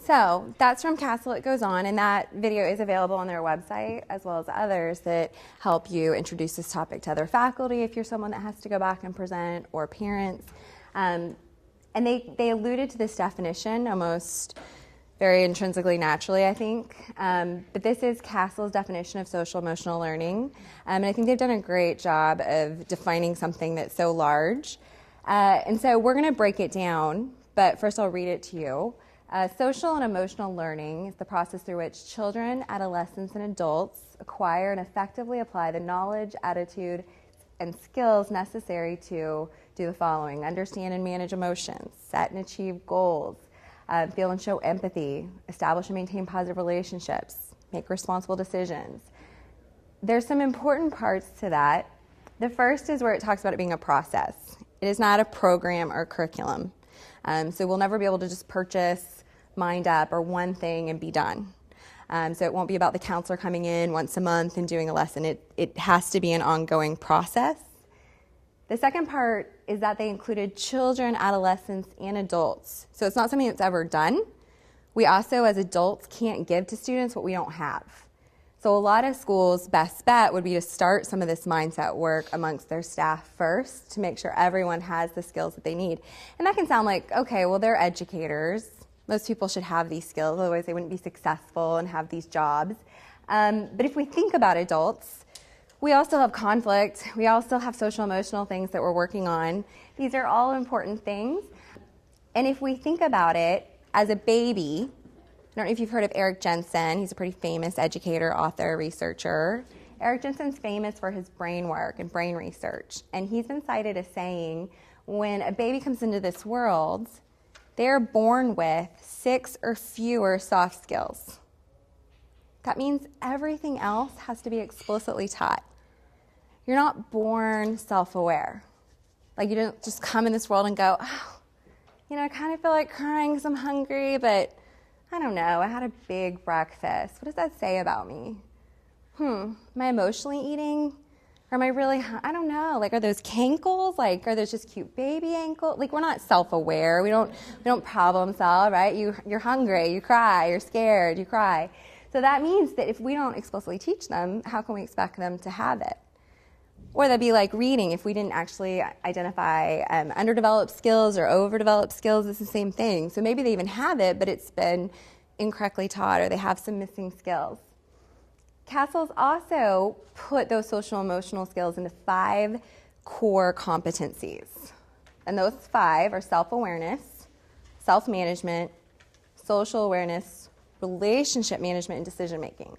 So that's from Castle It Goes On, and that video is available on their website, as well as others that help you introduce this topic to other faculty if you're someone that has to go back and present, or parents. And they alluded to this definition almost very intrinsically naturally, I think. But this is Castle's definition of social emotional learning. And I think they've done a great job of defining something that's so large. And so we're going to break it down, but first I'll read it to you. Social and emotional learning is the process through which children, adolescents, and adults acquire and effectively apply the knowledge, attitude, and skills necessary to do the following: understand and manage emotions, set and achieve goals, feel and show empathy, establish and maintain positive relationships, make responsible decisions. There's some important parts to that. The first is where it talks about it being a process. It is not a program or curriculum. So we'll never be able to just purchase Mind Up or one thing and be done. So it won't be about the counselor coming in once a month and doing a lesson. It has to be an ongoing process. The second part is that they included children, adolescents, and adults. So it's not something that's ever done. We also, as adults, can't give to students what we don't have. So a lot of schools' best bet would be to start some of this mindset work amongst their staff first to make sure everyone has the skills that they need. And that can sound like, okay, well, they're educators. Most people should have these skills, otherwise they wouldn't be successful and have these jobs. But if we think about adults, we all still have conflict. We all still have social emotional things that we're working on. These are all important things. And if we think about it as a baby, I don't know if you've heard of Eric Jensen. He's a pretty famous educator, author, researcher. Eric Jensen's famous for his brain work and brain research. And he's been cited as saying when a baby comes into this world, they're born with 6 or fewer soft skills. That means everything else has to be explicitly taught. You're not born self-aware. Like, you don't just come in this world and go, oh, I kind of feel like crying because I'm hungry, but I don't know, I had a big breakfast. What does that say about me? Am I emotionally eating? Or am I really, I don't know, like, are those cankles? Like, are those just cute baby ankles? Like, we're not self-aware. We don't problem solve, right? You're hungry, you cry, you're scared, you cry. So that means that if we don't explicitly teach them, how can we expect them to have it? Or that'd be like reading. If we didn't actually identify underdeveloped skills or overdeveloped skills, it's the same thing. So maybe they even have it, but it's been incorrectly taught, or they have some missing skills. Castle's also put those social emotional skills into 5 core competencies. And those 5 are self-awareness, self-management, social awareness, relationship management, and decision-making.